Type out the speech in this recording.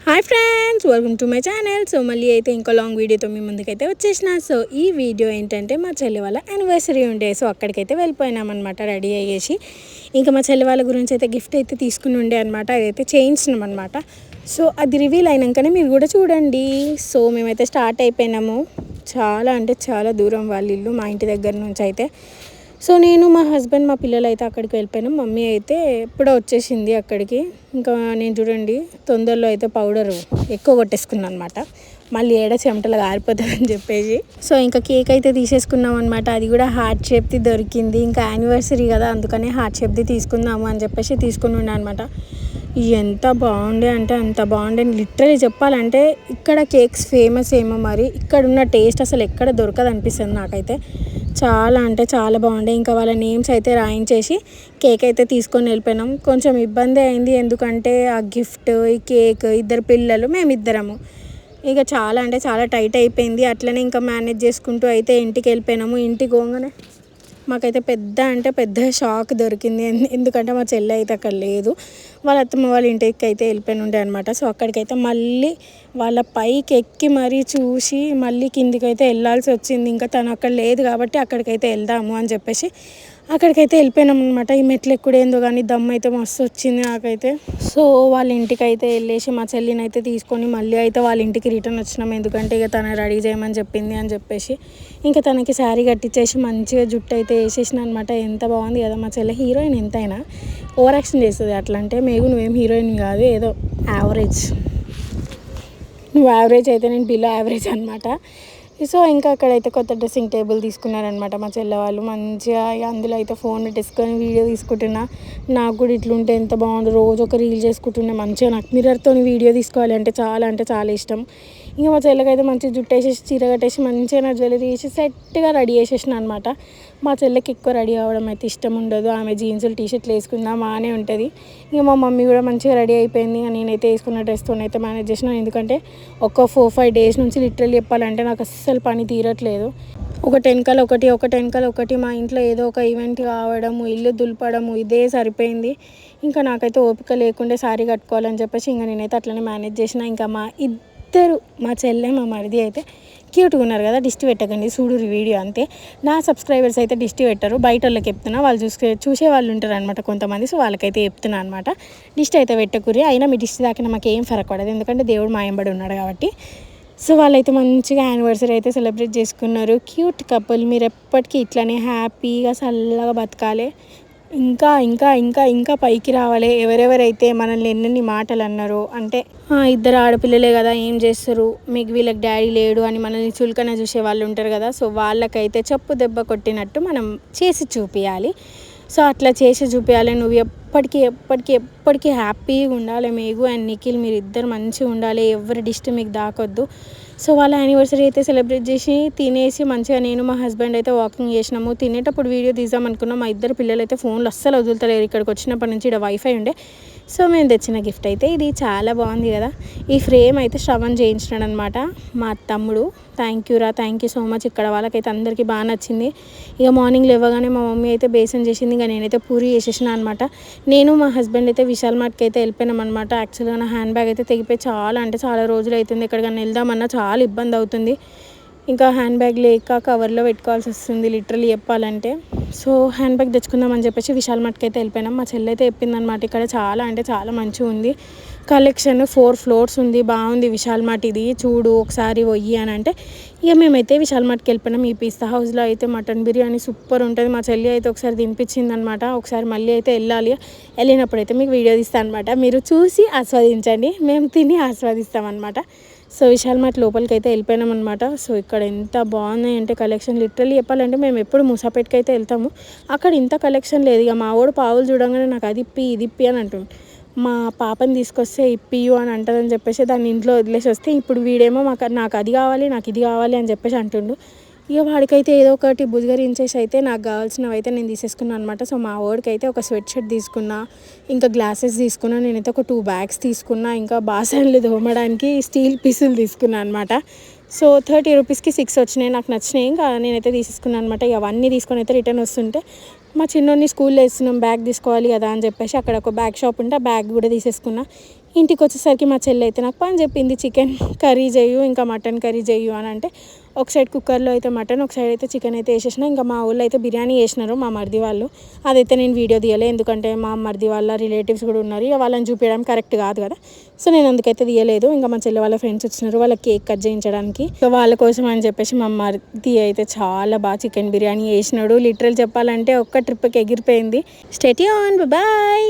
Hi friends, welcome to my channel. So మళ్ళీ అయితే ఇంకో లాంగ్ వీడియోతో మీ ముందుకైతే వచ్చేసిన. సో ఈ వీడియో ఏంటంటే మా చెల్లి వాళ్ళ యానివర్సరీ ఉండే, సో అక్కడికైతే వెళ్ళిపోయినామన్నమాట రెడీ అయ్యేసి. ఇంకా మా చెల్లి వాళ్ళ గురించి అయితే గిఫ్ట్ అయితే తీసుకుని ఉండే అనమాట, అదైతే చేయించినాం అనమాట. సో అది రివీల్ అయినాకనే మీరు కూడా చూడండి. సో మేమైతే స్టార్ట్ అయిపోయినాము. చాలా అంటే చాలా దూరం వాళ్ళ ఇల్లు మా ఇంటి దగ్గర నుంచి అయితే. సో నేను, మా హస్బెండ్, మా పిల్లలు అయితే అక్కడికి వెళ్ళిపోయినాం. మమ్మీ అయితే ఎప్పుడో వచ్చేసింది అక్కడికి. ఇంకా నేను చూడండి తొందరలో అయితే పౌడర్ ఎక్కువ కొట్టేసుకున్నాను అనమాట, మళ్ళీ ఏడ చెమటలు ఆరిపోతుంది అని చెప్పేసి. సో ఇంకా కేక్ అయితే తీసేసుకున్నాం అనమాట. అది కూడా హార్ట్ షేప్ది దొరికింది. ఇంకా యానివర్సరీ కదా, అందుకనే హార్ట్ షేప్ది తీసుకుందాము అని చెప్పేసి తీసుకుని ఉండే అనమాట. ఎంత బాగుండే అంటే అంత బాగుండే. లిటరలీ చెప్పాలంటే ఇక్కడ కేక్స్ ఫేమస్ ఏమో, మరి ఇక్కడ ఉన్న టేస్ట్ అసలు ఎక్కడ దొరకదు అనిపిస్తుంది నాకైతే. చాలా అంటే చాలా బాగుండే. ఇంకా వాళ్ళ నేమ్స్ అయితే రాయించేసి కేక్ అయితే తీసుకొని వెళ్ళిపోయినాం. కొంచెం ఇబ్బంది అయింది, ఎందుకంటే ఆ గిఫ్ట్, ఈ కేక్, ఇద్దరు పిల్లలు, మేమిద్దరము, ఇక చాలా అంటే చాలా టైట్ అయిపోయింది. అట్లనే ఇంకా మేనేజ్ చేసుకుంటూ అయితే ఇంటికి వెళ్ళిపోయినాము. ఇంటికి పోగానే మాకైతే పెద్ద షాక్ దొరికింది. ఎందుకంటే మా చెల్లి అయితే అక్కడ లేదు, వాళ్ళ అత్తమ్మ వాళ్ళ ఇంటికి అయితే వెళ్ళిపోయి ఉండే అనమాట. సో అక్కడికైతే మళ్ళీ వాళ్ళ పైకి ఎక్కి మరీ చూసి మళ్ళీ కిందికి అయితే వెళ్ళాల్సి వచ్చింది. ఇంకా తను అక్కడ లేదు కాబట్టి అక్కడికైతే వెళ్దాము అని చెప్పేసి అక్కడికైతే వెళ్ళిపోయినాం అనమాట. ఈ మెట్లు ఎక్కడేందో కానీ దమ్ అయితే మస్తు వచ్చింది నాకైతే. సో వాళ్ళ ఇంటికి అయితే వెళ్ళేసి మా చెల్లిని అయితే తీసుకొని మళ్ళీ అయితే వాళ్ళ ఇంటికి రిటర్న్ వచ్చినాం. ఎందుకంటే ఇక తను రెడీ చేయమని చెప్పింది అని చెప్పేసి ఇంకా తనకి శారీ కట్టించేసి మంచిగా జుట్టు అయితే వేసేసిన అనమాట. ఎంత బాగుంది కదా మా చెల్లి. హీరోయిన్ ఎంతైనా ఓవర్ యాక్షన్ చేస్తుంది. అట్లా అంటే నువ్వేం హీరోయిన్ కాదు, ఏదో యావరేజ్. నువ్వు యావరేజ్ అయితే నేను బిలో యావరేజ్ అనమాట. సో ఇంకా అక్కడైతే కొత్త డ్రెస్సింగ్ టేబుల్ తీసుకున్నారనమాట మా చెల్లె వాళ్ళు. మంచిగా అందులో అయితే ఫోన్ పెట్టేసుకొని వీడియో తీసుకుంటున్నా. నాకు కూడా ఇట్లుంటే ఎంత బాగుండు, రోజు ఒక రీల్ చేసుకుంటున్నా. మంచిగా నాకు మిర్రర్తో వీడియో తీసుకోవాలి అంటే చాలా ఇష్టం. ఇంకా మా చెల్లెకైతే మంచిగా జుట్టు వేసేసి చీర కట్టేసి మంచిగా నా జ్యువెలరీ వేసి సెట్గా రెడీ చేసేసిన అనమాట. మా చెల్లెకి ఎక్కువ రెడీ అవ్వడం అయితే ఇష్టం ఉండదు. ఆమె జీన్సులు టీషర్ట్లు వేసుకుందా బాగానే ఉంటుంది. ఇంకా మా మమ్మీ కూడా మంచిగా రెడీ అయిపోయింది. నేనైతే వేసుకున్న డ్రెస్తో అయితే మేనేజ్ చేసినాను. ఎందుకంటే ఒక 4-5 డేస్ నుంచి లిటరల్లీ చెప్పాలంటే నాకు అస్సలు పని తీరట్లేదు. ఒకటి వెనకాల ఒకటి మా ఇంట్లో ఏదో ఒక ఈవెంట్ కావడము, ఇల్లు దులపడము, ఇదే సరిపోయింది. ఇంకా నాకైతే ఓపిక లేకుండే శారీ కట్టుకోవాలని చెప్పేసి ఇంకా నేనైతే అట్లనే మేనేజ్ చేసిన. ఇంకా మా చెల్లె, మా మరిది అయితే క్యూట్గా ఉన్నారు కదా. దిష్టి పెట్టకండి, చూడు వీడియో అంతే. నా సబ్స్క్రైబర్స్ అయితే దిష్టి పెట్టరు, బయట వాళ్ళకి చెప్తున్నా. వాళ్ళు చూసే వాళ్ళు ఉంటారు అనమాట కొంతమంది. సో వాళ్ళకైతే చెప్తున్నా అనమాట, దిష్టి అయితే పెట్టకురి. అయినా మీ దిష్టి దాకా మాకు ఏం ఫరక్ పడదు, ఎందుకంటే దేవుడు మాయంబడి ఉన్నాడు కాబట్టి. సో వాళ్ళైతే మంచిగా యానివర్సరీ అయితే సెలబ్రేట్ చేసుకున్నారు. Cute couple. మీరు ఎప్పటికీ ఇట్లానే హ్యాపీగా చల్లగా బతకాలి, ఇంకా ఇంకా ఇంకా ఇంకా పైకి రావాలి. ఎవరెవరైతే మనల్ని ఎన్నెన్ని మాటలు అన్నారో, అంటే ఇద్దరు ఆడపిల్లలే కదా ఏం చేస్తారు, మీకు వీళ్ళకి డాడీ లేడు అని మనల్ని చులకన చూసే వాళ్ళు ఉంటారు కదా. సో వాళ్ళకైతే చెప్పు దెబ్బ కొట్టినట్టు మనం చేసి చూపించాలి. సో అట్లా చేసి చూపించాలి. నువ్వు ఎప్పటికీ హ్యాపీగా ఉండాలి. మేఘు అండ్ నిఖిల్ మీరు ఇద్దరు మంచిగా ఉండాలి, ఎవరి డిస్ట్ మీకు దాకొద్దు. సో వాళ్ళ యానివర్సరీ అయితే సెలబ్రేట్ చేసి తినేసి మంచిగా నేను, మా హస్బెండ్ అయితే వాకింగ్ చేసినాము. తినేటప్పుడు వీడియో తీద్దాం అనుకున్నాం. మా ఇద్దరు పిల్లలు అయితే ఫోన్లు అస్సలు వదులుతలేరు. ఇక్కడికి వచ్చినప్పటి నుంచి ఇక్కడ వైఫై ఉండే. సో మేము తెచ్చిన గిఫ్ట్ అయితే ఇది చాలా బాగుంది కదా. ఈ ఫ్రేమ్ అయితే శ్రవణ్ చేయించినాడు అనమాట, మా తమ్ముడు. Thank you so much. ఇక్కడ వాళ్ళకైతే అందరికీ బాగా నచ్చింది. ఇక మార్నింగ్ లేవగానే మా మమ్మీ అయితే బేసన్ చేసింది, ఇంకా నేనైతే పూరి చేసేసిన అనమాట. నేను, మా హస్బెండ్ అయితే విశాల్ మార్ట్కి అయితే వెళ్ళిపోయినాం అనమాట. యాక్చువల్గా నా హ్యాండ్ బ్యాగ్ అయితే తెగిపోయి చాలా రోజులు అవుతుంది. ఎక్కడికైనా వెళ్దామన్నా చాలా ఇబ్బంది అవుతుంది. ఇంకా హ్యాండ్ బ్యాగ్ లేక కవర్లో పెట్టుకోవాల్సి వస్తుంది లిటరలీ చెప్పాలంటే. సో హ్యాండ్ బ్యాగ్ తెచ్చుకుందామని చెప్పేసి విశాల్ మార్ట్కి అయితే వెళ్ళిపోయినాం. మా చెల్లి అయితే చెప్పిందనమాట, ఇక్కడ చాలా మంచిగా ఉంది కలెక్షన్, 4 ఫ్లోర్స్ ఉంది, బాగుంది విశాల్ మార్ట్, ఇది చూడు ఒకసారి పోయి అని అంటే ఇక మేమైతే విశాల్ మార్ట్కి వెళ్ళిపోయినాం. ఈ పిస్తా హౌస్లో అయితే మటన్ బిర్యానీ సూపర్ ఉంటుంది. మా చెల్లి అయితే ఒకసారి తినిపించింది అనమాట. ఒకసారి మళ్ళీ అయితే వెళ్ళినప్పుడు అయితే మీకు వీడియో తీస్తాను అనమాట. మీరు చూసి ఆస్వాదించండి, మేము తిని ఆస్వాదిస్తామన్నమాట. సో విశాల్ మార్ట్ లోపలికి అయితే వెళ్ళిపోయినాం అనమాట. సో ఇక్కడ ఎంత బాగున్నాయి అంటే కలెక్షన్, లిటరల్లీ చెప్పాలంటే మేము ఎప్పుడు మూసాపేటకి అయితే వెళ్తాము, అక్కడ ఇంత కలెక్షన్ లేదు. ఇక మా వాడు పావులు చూడంగానే నాకు అది ఇది ఇప్పి అని అంటుంది. మా పాపని తీసుకొస్తే ఇప్పియు అని అంటుందని చెప్పేసి దాన్ని ఇంట్లో వదిలేసి వస్తే, ఇప్పుడు వీడేమో నాకు అది కావాలి, నాకు ఇది కావాలి అని చెప్పేసి అంటుండు. ఇక వాడికైతే ఏదో ఒకటి బుజ్జగరించేసి అయితే నాకు కావాల్సినవి అయితే నేను తీసేసుకున్నాను అనమాట. సో మా వాడికి అయితే ఒక స్వెట్ షర్ట్ తీసుకున్నా, ఇంకా గ్లాసెస్ తీసుకున్నా, నేనైతే ఒక 2 బ్యాగ్స్ తీసుకున్నా, ఇంకా బాసన్లు తోమడానికి స్టీల్ పీసులు తీసుకున్నాను అనమాట. సో 30 రూపీస్కి 6 వచ్చినాయి, నాకు నచ్చినాయి. ఇంకా నేనైతే తీసేసుకున్నాను అనమాట. ఇక అవన్నీ తీసుకొని అయితే రిటర్న్ వస్తుంటే మా చిన్నోడిని స్కూల్లో వేస్తున్నాం, బ్యాగ్ తీసుకోవాలి కదా అని చెప్పేసి అక్కడ ఒక బ్యాగ్ షాప్ ఉంటే ఆ బ్యాగ్ కూడా తీసేసుకున్నా. ఇంటికి వచ్చేసరికి మా చెల్లి అయితే నాకు పని చెప్పింది, చికెన్ కర్రీ చేయు ఇంకా మటన్ కర్రీ చేయు అని. అంటే ఒక సైడ్ కుక్కర్లో అయితే మటన్, ఒక సైడ్ అయితే చికెన్ అయితే వేసేసిన. ఇంకా మా ఊళ్ళో అయితే బిర్యానీ చేసినారు మా మరిది వాళ్ళు. అదైతే నేను వీడియో తీయలే, ఎందుకంటే మా మరిది వాళ్ళ రిలేటివ్స్ కూడా ఉన్నారు, ఇక వాళ్ళని చూపించడం కరెక్ట్ కాదు కదా. సో నేను అందుకైతే తీయలేదు. ఇంకా మా చెల్లి వాళ్ళ ఫ్రెండ్స్ వచ్చినారు, వాళ్ళ కేక్ కట్ చేయించడానికి. సో వాళ్ళ కోసం అని చెప్పేసి మా మరిది అయితే చాలా బాగా చికెన్ బిర్యానీ చేసినాడు. లిటరల్ చెప్పాలంటే ఒక్క ట్రిప్కి ఎగిరిపోయింది. Stay tuned, bye.